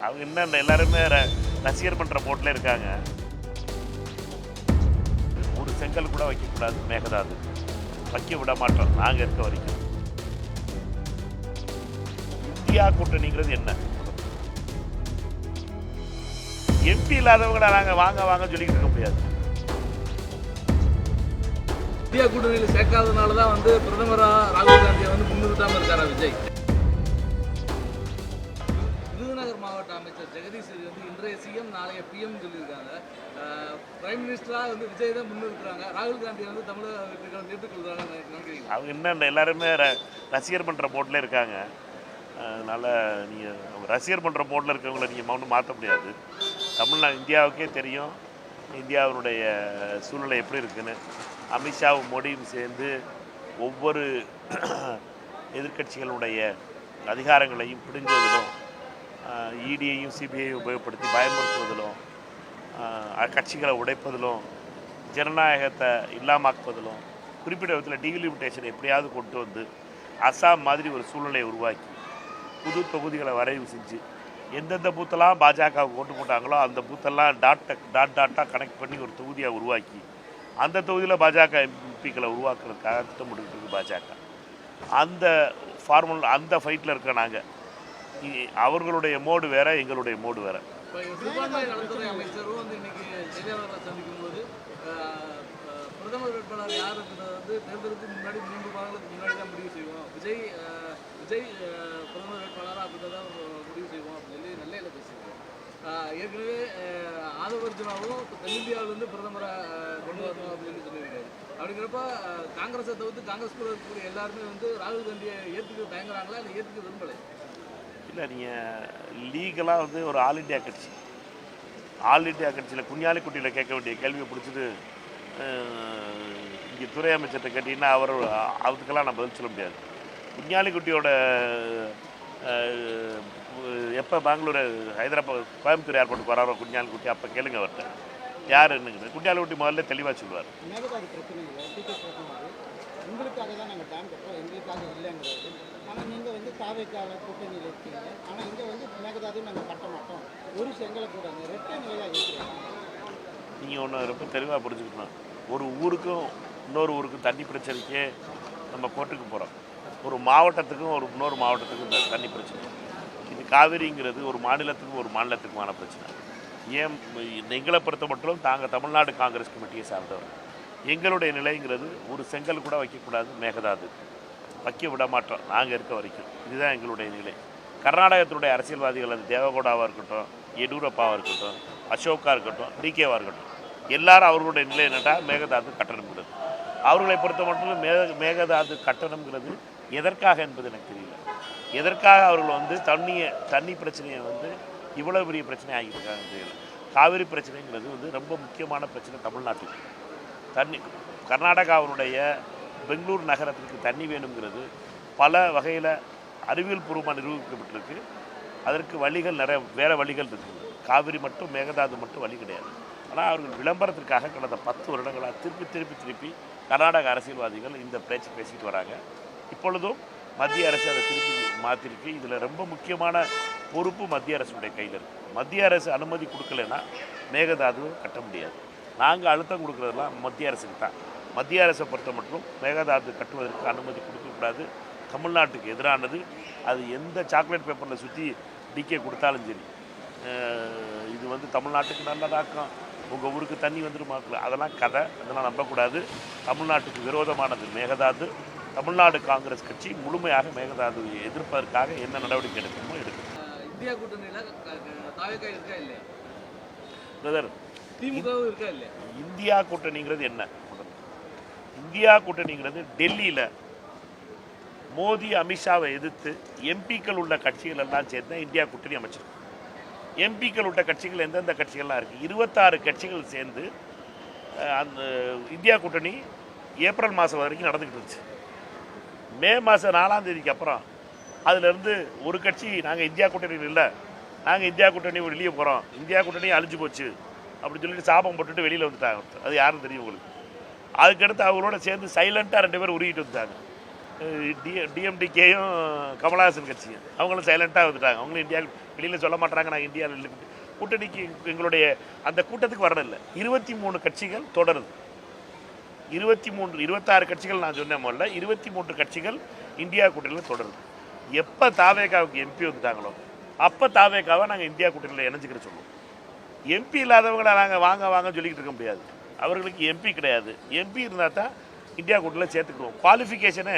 அவங்க இன்னும் எல்லாருமே ரசிகர் மன்ற போட்டில் இருக்காங்க. ஒரு செங்கல் கூட வைக்கக்கூடாது மேகதாது, வைக்க விட மாட்டோம் நாங்கள் இருக்க வரைக்கும். இந்தியா கூட்டணிங்கிறது என்ன? எம்பி இல்லாதவங்க நாங்கள் வாங்க வாங்க சொல்லிக்கிட்டு இருக்க முடியாது. இந்தியா கூட்டணியில் சேர்க்காததுனால தான் பிரதமராக ராகுல் காந்தியை முன்னிறுத்தாமல் இருக்காரா விஜய்? விருதுநகர் மாவட்ட அமைச்சர் ஜெகதீஷ் இன்றைய சிஎம் நாளைய பிஎம் சொல்லியிருக்காங்க. பிரைம் மினிஸ்டராக விஜய் தான் முன்னிறுத்துறாங்க. ராகுல் காந்தியை தமிழக ஏற்றுக்கொள்கிறாங்க நினைக்கிறீங்க? அவங்க இன்னும் எல்லாருமே ரசிகர் மன்ற போட்டில் இருக்காங்க. அதனால் நீங்கள் ரசிகர் மன்ற போட்டில் இருக்கிறவங்கள நீங்கள் ஒன்றும் மாற்ற முடியாது. இந்தியாவுக்கே தெரியும் இந்தியாவினுடைய சூழ்நிலை எப்படி இருக்குன்னு. அமித்ஷாவும் மோடியும் சேர்ந்து ஒவ்வொரு எதிர்க்கட்சிகளுடைய அதிகாரங்களையும் பிடுங்குவதிலும், இடியையும் சிபிஐயும் உபயோகப்படுத்தி பயமுறுத்துவதிலும், கட்சிகளை உடைப்பதிலும், ஜனநாயகத்தை இல்லாமாக்குவதிலும், குறிப்பிட்ட விதத்தில் டீலிமிட்டேஷன் எப்படியாவது கொண்டு வந்து அசாம் மாதிரி ஒரு சூழ்நிலையை உருவாக்கி புது தொகுதிகளை வரைவு செஞ்சு எந்தெந்த பூத்தெல்லாம் பாஜகவுக்கு ஓட்டு போட்டாங்களோ அந்த பூத்தெல்லாம் டாட்டாக கனெக்ட் பண்ணி ஒரு தொகுதியாக உருவாக்கி அந்த தொகுதியில் பாஜக எம்பிக்களை உருவாக்குறதுக்காக திட்டமிட்டு இருக்குது பாஜக. அந்த ஃபார்முலா, அந்த ஃபைட்டில் இருக்க நாங்கள். அவர்களுடைய மோடு வேறு, எங்களுடைய மோடு வேறு. அமைச்சரும் இன்னைக்கு செய்தியாளர்களை சந்திக்கும் போது பிரதமர் வேட்பாளர் யார் தேர்தலுக்கு முன்னாடி 3 மாதங்களுக்கு முன்னாடி தான் முடிவு செய்வோம், விஜய் பிரதமர் வேட்பாளராக அப்படிதான் முடிவு செய்வோம் அப்படின்னு சொல்லி நெல்லையில் பேசியிருக்கோம். ஏற்கனவே ஆதவர்ஜுனாவும் தென்னிந்தியாவிலிருந்து பிரதமராக கொண்டு வரணும் அப்படின்னு சொல்லியிருக்காரு. அப்படிங்கிறப்ப காங்கிரஸை தவிர்த்து காங்கிரஸ் கூட இருக்கக்கூடிய எல்லாருமே ராகுல் காந்தியை ஏற்றுக்க தயங்குறாங்களா இல்லை ஏற்றுக்க விரும்பலை? இல்லை, நீங்கள் லீகலாக ஒரு ஆல் இண்டியா கட்சி, ஆல் இண்டியா கட்சியில் குஞ்ஞாலிக்குட்டியில் கேட்க வேண்டிய கேள்வியை பிடிச்சிட்டு இங்கே துறை அமைச்சர்கிட்ட கேட்டிங்கன்னா அதுக்கெல்லாம் நான் பதில் சொல்ல முடியாது. குஞ்ஞாலிக்குட்டியோட எப்போ பெங்களூர், ஹைதராபாத், கோயம்புத்தூர் ஏர்போர்ட்டுக்கு வராரோ குஞ்ஞாலிக்குட்டி, அப்போ கேளுங்க அவர்கிட்ட யார் என்னங்குது. குஞ்ஞாலிக்குட்டி முதல்ல தெளிவாக சொல்லுவார். உங்களுக்காக தான் நாங்கள் டேம் கட்டுறோம், எங்களுக்காக இல்லைங்கிறது. ஆனால் நீங்கள் தாவேக்கால கூட்டணியில் இருக்கீங்க. ஆனால் இங்கே மேகதாதும் நாங்கள் கட்ட மாட்டோம், ஒரு செங்கலை கூட ரெட்டை நிலையாக இருக்கிறோம். நீங்கள் ஒன்று ரொம்ப தெளிவாக புரிஞ்சுக்கணும். ஒரு ஊருக்கும் இன்னொரு ஊருக்கும் தண்ணி பிரச்சனைக்கே நம்ம கோர்ட்டுக்கு போகிறோம். ஒரு மாவட்டத்துக்கும் இன்னொரு மாவட்டத்துக்கும் இந்த தண்ணி பிரச்சனை. இது காவிரிங்கிறது ஒரு மாநிலத்துக்கும் ஒரு மாநிலத்துக்குமான பிரச்சனை. ஏன் எங்களை பொறுத்த மட்டும் நாங்கள் தமிழ்நாடு காங்கிரஸ் கமிட்டியை சார்ந்தவர். எங்களுடைய நிலைங்கிறது ஒரு செங்கல் கூட வைக்கக்கூடாது மேகதாது, வைக்க விட மாட்டோம் நாங்கள் இருக்க வரைக்கும். இதுதான் எங்களுடைய நிலை. கர்நாடகத்தினுடைய அரசியல்வாதிகள், அது தேவகவுடாவாக இருக்கட்டும், எடியூரப்பாவாக இருக்கட்டும், அசோகா இருக்கட்டும், டிகேவாக இருக்கட்டும், எல்லாரும் அவர்களுடைய நிலை என்னட்டா மேகதாது கட்டணம்ங்கிறது. அவர்களை பொறுத்த மட்டும் மேகதாது கட்டணம்ங்கிறது எதற்காக என்பது எனக்கு தெரியல. எதற்காக அவர்கள் தண்ணி பிரச்சனையை இவ்வளோ பெரிய பிரச்சனை ஆகியிருக்காங்கன்னு தெரியல. காவிரி பிரச்சனைங்கிறது ரொம்ப முக்கியமான பிரச்சனை தமிழ்நாட்டுக்கு. கர்நாடகாவினுடைய பெங்களூர் நகரத்திற்கு தண்ணி வேணுங்கிறது பல வகையில் அறிவியல் பூர்வமாக நிரூபிக்கப்பட்டிருக்கு. அதற்கு வழிகள் வேறு வழிகள் இருக்குது. காவிரி மட்டும் மேகதாது மட்டும் வழி கிடையாது. ஆனால் அவர்கள் விளம்பரத்திற்காக கடந்த 10 வருடங்களாக திருப்பி கர்நாடக அரசியல்வாதிகள் இந்த பேச்சு பேசிக்கிட்டு வராங்க. இப்பொழுதும் மத்திய அரசு அதை திருப்பி மாற்றிருக்கு. இதில் ரொம்ப முக்கியமான பொறுப்பு மத்திய அரசுடைய கையில் இருக்குது. மத்திய அரசு அனுமதி கொடுக்கலைன்னா மேகதாது கட்ட முடியாது. நாங்கள் அழுத்தம் கொடுக்குறதெல்லாம் மத்திய அரசுக்கு தான். மத்திய அரசை பொறுத்த மட்டும் மேகதாது கட்டுவதற்கு அனுமதி கொடுக்கக்கூடாது. தமிழ்நாட்டுக்கு எதிரானது. அது எந்த சாக்லேட் பேப்பரில் சுற்றி டிகே கொடுத்தாலும் சரி, இது தமிழ்நாட்டுக்கு நல்லதாக்கும், உங்கள் ஊருக்கு தண்ணி வந்துருமாக்கல, அதெல்லாம் கதை, அதெல்லாம் நம்பக்கூடாது. தமிழ்நாட்டுக்கு விரோதமானது மேகதாது. தமிழ்நாடு காங்கிரஸ் கட்சி முழுமையாக மேகதாதுவை எதிர்ப்பதற்காக என்ன நடவடிக்கை எடுக்கணுமோ எடுக்கும். இந்தியா கூட்டணியில் தாவேகா இருக்கா இல்லையா பிரதர்? திமுகவும் இருக்கா இல்லையா? இந்தியா கூட்டணிங்கிறது என்ன? இந்தியா கூட்டணிங்கிறது டெல்லியில் மோடி அமித்ஷாவை எதிர்த்து எம்பிக்கள் உள்ள கட்சிகள் எல்லாம் சேர்ந்து இந்தியா கூட்டணி அமைச்சிருக்கு. எம்பிக்கள் உள்ள கட்சிகள் எந்தெந்த கட்சிகள்லாம் இருக்குது? 26 கட்சிகள் சேர்ந்து அந்த இந்தியா கூட்டணி ஏப்ரல் மாதம் வரைக்கும் நடந்துக்கிட்டு இருந்துச்சு. மே மாதம் 4ஆம் தேதிக்கு அப்புறம் அதிலிருந்து ஒரு கட்சி நாங்கள் இந்தியா கூட்டணியில் இல்லை, நாங்கள் இந்தியா கூட்டணி வெளியே போகிறோம், இந்தியா கூட்டணி அழிஞ்சு போச்சு அப்படின்னு சொல்லிட்டு சாபம் போட்டுட்டு வெளியில் வந்துட்டாங்க. அது யாரும் தெரியும் உங்களுக்கு. அதுக்கடுத்து அவங்களோட சேர்ந்து சைலண்ட்டாக 2 பேர் உருகிட்டு வந்துட்டாங்க. டிஎம்டிகேயும் கமலஹாசன் கட்சியும் அவங்களும் சைலண்ட்டாக வந்துட்டாங்க. அவங்களும் இந்தியா வெளியில் சொல்ல மாட்டாங்க நாங்கள் இந்தியாவில் கூட்டணிக்கு எங்களுடைய அந்த கூட்டத்துக்கு வரதில்லை. 23 கட்சிகள் தொடருது. 26 கட்சிகள் நான் சொன்னேன் முதல்ல. 23 கட்சிகள் இந்தியா கூட்டணியில் தொடருது. எப்போ தாவேகாவுக்கு எம்பி வந்துட்டாங்களோ அப்போ தாவேகாவை நாங்கள் இந்தியா கூட்டணியில் இணைஞ்சிக்கிற சொல்லுவோம். எம்பி இல்லாதவங்களை நாங்கள் வாங்க வாங்க சொல்லிக்கிட்டு இருக்க முடியாது. அவர்களுக்கு எம்பி கிடையாது. எம்பி இருந்தால் தான் இந்தியா கூட்டணியில் சேர்த்துக்குவோம். குவாலிஃபிகேஷனை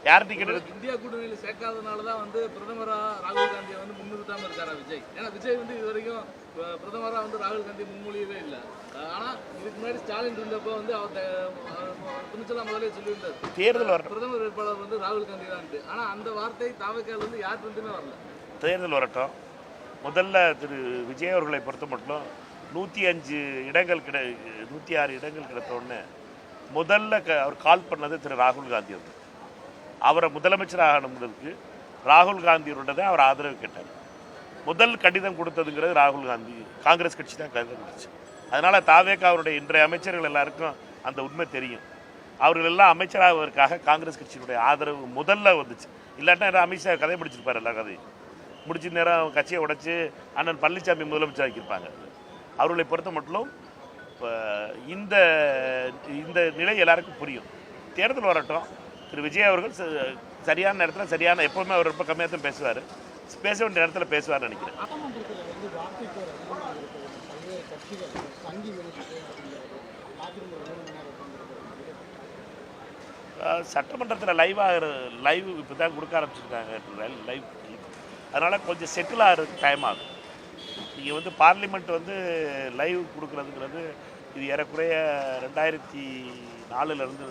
யார் டிக்கெட் எடுத்து இந்தியா கூட்டணியில் சேர்க்காதனால தான் வந்து பிரதமராக ராகுல் காந்தியை வந்து முன்னிறுத்தாமல் இருக்காரா விஜய்? ஏன்னா விஜய் வந்து இது வரைக்கும் பிரதமராக வந்து ராகுல் காந்தி முன்மொழியவே இல்லை. ஆனால் இதுக்கு முன்னாடி ஸ்டாலின் இருந்தப்போ வந்து அவர் துணிச்சலாம் முதலே சொல்லியிருந்தார் தேர்தல் வரட்டும், பிரதமர் வேட்பாளர் வந்து ராகுல் காந்தி தான். ஆனால் அந்த வார்த்தை தாவக்கால் வந்து யாருக்குமே வரல. தேர்தல் வரட்டும். முதல்ல திரு விஜய் அவர்களை பொறுத்த மட்டும் 105 இடங்கள் 106 இடங்கள் கிடைத்தோடனே முதல்ல அவர் கால் பண்ணது திரு ராகுல் காந்தி வந்து அவரை முதலமைச்சராக ஆனதுக்கு ராகுல் காந்தியோட தான் அவர் ஆதரவு கேட்டார். முதல் கடிதம் கொடுத்ததுங்கிறது ராகுல் காந்தி, காங்கிரஸ் கட்சி தான் கடிதம் கொடுத்துச்சு. அதனால் தாவேகா அவருடைய இன்றைய அமைச்சர்கள் எல்லாருக்கும் அந்த உண்மை தெரியும். அவர்கள் எல்லாம் அமைச்சராகுவதற்காக காங்கிரஸ் கட்சியினுடைய ஆதரவு முதல்ல வந்துச்சு. இல்லாட்டா அமித்ஷா கதை முடிச்சிருப்பார். எல்லா கதையும் முடிச்ச நேரம் கட்சியை உடைச்சி அண்ணன் பழனிசாமி முதலமைச்சர் ஆக்கியிருப்பாங்க. அவர்களை பொறுத்த மட்டும் இந்த இந்த நிலை எல்லாருக்கும் புரியும். தேர்தல் வரட்டும். திரு விஜய் அவர்கள் சரியான நேரத்தில் சரியான எப்போவுமே அவர் ரொம்ப கம்மியாக தான் பேசுவார். பேச வேண்டிய நேரத்தில் பேசுவார்னு நினைக்கிறேன். சட்டமன்றத்தில் வந்து வாக்குப்போர் அதிகமாக இருக்குது. பல்வேறு கட்சிகள் சங்கி வெளியிட்டு சட்டமன்றத்தில் லைவ் இப்போ தான் கொடுக்க ஆரம்பிச்சிருக்காங்க. லைவ் அதனால் கொஞ்சம் செட்டில் ஆகிறதுக்கு டைம் ஆகும். நீங்கள் வந்து பார்லிமெண்ட் வந்து லைவ் கொடுக்குறதுங்கிறது இது ஏறக்குறைய 2004லேருந்து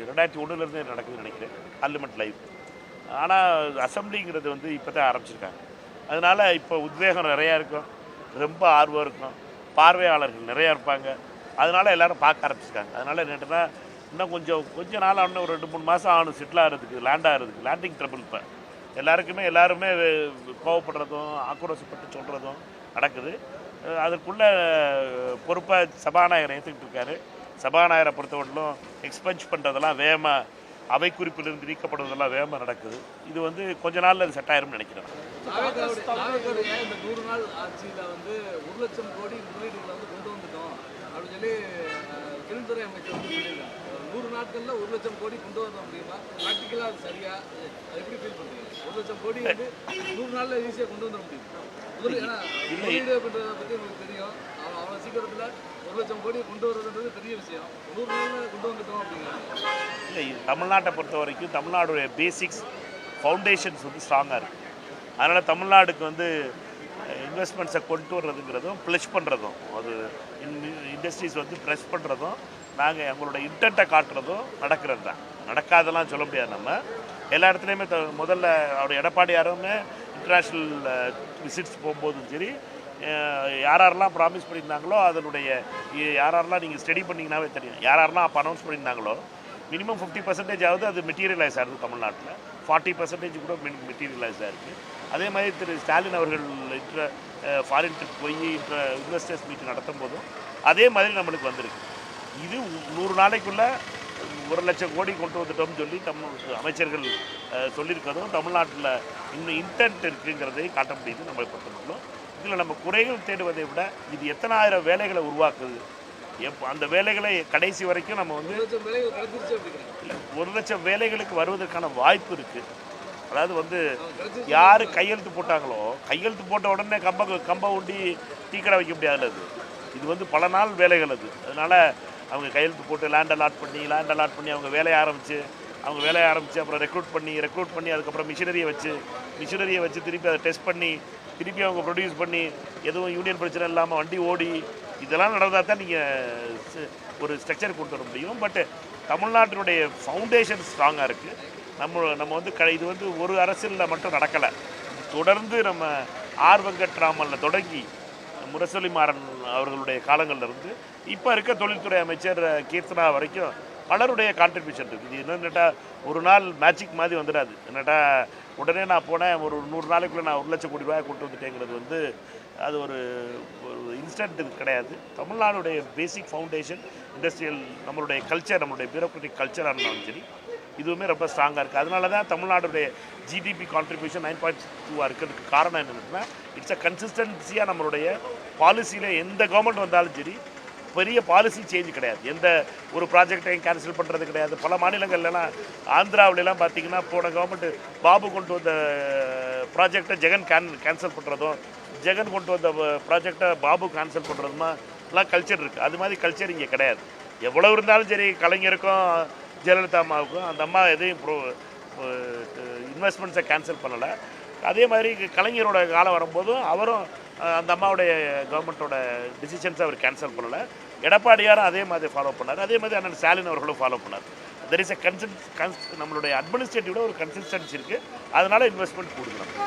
2001லேருந்து நடக்குதுன்னு நினைக்கிறேன் பார்லிமெண்ட் லைவ். ஆனால் அசம்பிளிங்கிறது வந்து இப்போ தான் ஆரம்பிச்சிருக்காங்க. அதனால் இப்போ உத்வேகம் நிறையா இருக்கும், ரொம்ப ஆர்வம் இருக்கும், பார்வையாளர்கள் நிறையா இருப்பாங்க. அதனால் எல்லோரும் பார்க்க ஆரம்பிச்சிருக்காங்க. அதனால் என்னென்னா இன்னும் கொஞ்சம் நாள் இன்னும் ஒரு 2-3 மாதம் ஆகணும் செட்டில் ஆகிறதுக்கு, லேண்டிங் ட்ரபிள். இப்போ எல்லாருமே கோவப்படுறதும் ஆக்ரோஷப்பட்டு சொல்கிறதும் நடக்குது. அதற்குள்ள பொறுப்பாக சபாநாயகர் ஏற்றுக்கிட்டு இருக்காரு. சபாநாயகரை பொறுத்தவரையிலும் எக்ஸ்பென்ஸ் பண்ணுறதெல்லாம் வேகமாக, அவை குறிப்பிலிருந்து நீக்கப்படுறதெல்லாம் வேகமாக நடக்குது. இது வந்து கொஞ்ச நாளில் அது செட் ஆயிரும்னு நினைக்கிறேன். இந்த 100 நாள் ஆட்சியில் வந்து 1 லட்சம் கோடி முதலீடுகளை வந்து கொண்டு வந்துட்டோம் அப்படின்னு சொல்லி தொழில்துறை அமைச்சர் வந்து சொல்லியிருக்காங்க. 100 நாட்களில் 1 லட்சம் கோடி கொண்டு வர முடியுமா? ப்ராக்டிக்கலாக அது சரியா? அது எப்படி ஃபீல் பண்ணுறீங்க? 1 லட்சம் கோடி வந்து 100 நாளில் ஈஸியாக கொண்டு வந்துட முடியும்? ஏன்னா முதலீடு அப்படின்றத பற்றி உங்களுக்கு தெரியும். அவ்வளோ சீக்கிரத்தில் 1 லட்சம் கோடி கொண்டு வரதுன்றது பெரிய விஷயம். 100 நாளில் கொண்டு வந்துட்டோம் அப்படிங்கிறாங்க. இல்லை, இது தமிழ்நாட்டை பொறுத்த வரைக்கும் தமிழ்நாடுடைய பேசிக்ஸ் ஃபவுண்டேஷன்ஸ் வந்து ஸ்ட்ராங்காக இருக்குது. அதனால் தமிழ்நாடுக்கு வந்து இன்வெஸ்ட்மெண்ட்ஸை கொண்டு வர்றதுங்கிறதும் ப்ளஷ் பண்ணுறதும், அது இண்டஸ்ட்ரீஸ் வந்து ப்ளஷ் பண்ணுறதும், நாங்கள் எங்களோட இன்டென்ட்டை காட்டுறதும் நடக்கிறது தான். நடக்காதெல்லாம் சொல்ல முடியாது. நம்ம எல்லா இடத்துலையுமே முதல்ல அவர் எடப்பாடியாருமே இன்டர்நேஷ்னல் விசிட்ஸ் போகும்போதும் சரி, யாரெல்லாம் ப்ராமிஸ் பண்ணியிருந்தாங்களோ அதனுடைய யாரெல்லாம் நீங்கள் ஸ்டடி பண்ணிங்கன்னாவே தெரியும். யாரெல்லாம் அப்போ அனௌன்ஸ் பண்ணியிருந்தாங்களோ மினிமம் 50% ஆகுது அது மெட்டீரியலைஸ் ஆகுது. தமிழ்நாட்டில் 40% கூட மெட்டீரியலைஸ் ஆகிருக்கு. அதே மாதிரி திரு ஸ்டாலின் அவர்கள் ஃபாரின் ட்ரிப் போய் இன்வெஸ்டர்ஸ் மீட்டிங் நடத்தும் போதும் அதே மாதிரி நம்மளுக்கு வந்திருக்கு. இது 100 நாளைக்குள்ளே 1 லட்சம் கோடி கொண்டு வந்துட்டோம்னு சொல்லி அமைச்சர்கள் சொல்லியிருக்கிறதும் தமிழ்நாட்டில் இன்னும் இன்டென்ட் இருக்குங்கிறதை காட்ட முடியுது. நம்மளை பொறுத்த மட்டும் இதில் நம்ம குறைகள் தேடுவதை விட இது எத்தனை ஆயிரம் வேலைகளை உருவாக்குது, அந்த வேலைகளை கடைசி வரைக்கும் நம்ம வந்து இல்லை 1 லட்சம் வேலைகளுக்கு வருவதற்கான வாய்ப்பு இருக்குது. அதாவது வந்து யார் கையெழுத்து போட்டாங்களோ கையெழுத்து போட்ட உடனே கம்பை ஊண்டி டீக்கடை வைக்க முடியாது. இது வந்து பல நாள் வேலைகள் அது. அதனால் அவங்க கையெழுத்து போட்டு லேண்ட் அலாட் பண்ணி அவங்க வேலையை ஆரம்பித்து அப்புறம் ரெக்ரூட் பண்ணி அதுக்கப்புறம் மிஷினரியை வச்சு திருப்பி அதை டெஸ்ட் பண்ணி திருப்பி அவங்க ப்ரொடியூஸ் பண்ணி எதுவும் யூனியன் பிரச்சனை இல்லாமல் வண்டி ஓடி இதெல்லாம் நடந்தால் தான் நீங்கள் ஒரு ஸ்ட்ரக்சர் கொண்டு வர முடியும். பட் தமிழ்நாட்டினுடைய ஃபவுண்டேஷன் ஸ்ட்ராங்காக இருக்குது. நம்ம வந்து இது வந்து ஒரு அரசியலில் மட்டும் நடக்கலை. தொடர்ந்து நம்ம ஆர் வெங்கட்ராமனில் தொடங்கி முரசொலி மாறன் அவர்களுடைய காலங்களில் இருந்து இப்போ இருக்க தொழில்துறை அமைச்சர் கீர்த்தனா வரைக்கும் பலருடைய கான்ட்ரிபியூஷன் இருக்குது. இது என்னென்னட்டா ஒரு நாள் மேஜிக் மாதிரி வந்துடாது. என்னட்டா உடனே நான் போனேன் ஒரு 100 நாளைக்குள்ளே நான் 1 லட்சம் கோடி ரூபாய் கொண்டு வந்துட்டேங்கிறது வந்து அது ஒரு இன்ஸ்டன்ட் இது கிடையாது. தமிழ்நாடுடைய பேசிக் ஃபவுண்டேஷன் இண்டஸ்ட்ரியல் நம்மளுடைய கல்ச்சர், நம்மளுடைய பியூரோக்ராட்டிக் கல்ச்சராக இருந்தாலும் சரி இதுவுமே ரொம்ப ஸ்ட்ராங்காக இருக்குது. அதனால தான் தமிழ்நாடுடைய ஜிடிபி கான்ட்ரிபியூஷன் 9.2 இருக்கிறதுக்கு காரணம் என்னென்னா இட்ஸ் அ கன்சிஸ்டன்சியாக நம்மளுடைய பாலிசியில் எந்த கவர்மெண்ட் வந்தாலும் சரி பெரிய பாலிசி சேஞ்ச் கிடையாது. எந்த ஒரு ப்ராஜெக்டையும் கேன்சல் பண்ணுறது கிடையாது. பல மாநிலங்கள்லாம் ஆந்திராவிலலாம் பார்த்திங்கன்னா போன கவர்மெண்ட்டு பாபு கொண்டு வந்த ப்ராஜெக்டை ஜெகன் கேன்சல் பண்ணுறதும், ஜெகன் கொண்டு வந்த ப்ராஜெக்டை பாபு கேன்சல் பண்ணுறதுமா எல்லாம் கல்ச்சர் இருக்குது. அது மாதிரி கல்ச்சர் இங்கே கிடையாது. எவ்வளோ இருந்தாலும் சரி கலைஞருக்கும் ஜெயலலிதா அம்மாவுக்கும் அந்த அம்மா எதையும் இன்வெஸ்ட்மெண்ட்ஸை கேன்சல் பண்ணலை. அதே மாதிரி கலைஞரோட காலம் வரும்போதும் அவரும் அந்த அம்மாவுடைய கவர்மெண்ட்டோட டிசிஷன்ஸை அவர் கேன்சல் பண்ணலை. எடப்பாடியாரும் அதே மாதிரி ஃபாலோ பண்ணார். அதே மாதிரி அண்ணன் ஸ்டாலின் அவர்களும் ஃபாலோ பண்ணார். தெர் இஸ் நம்மளுடைய அட்மினிஸ்ட்ரேட்டிவோட ஒரு கன்சிஸ்டன்சி இருக்குது. அதனால் இன்வெஸ்ட்மெண்ட் கொடுக்குறோம்.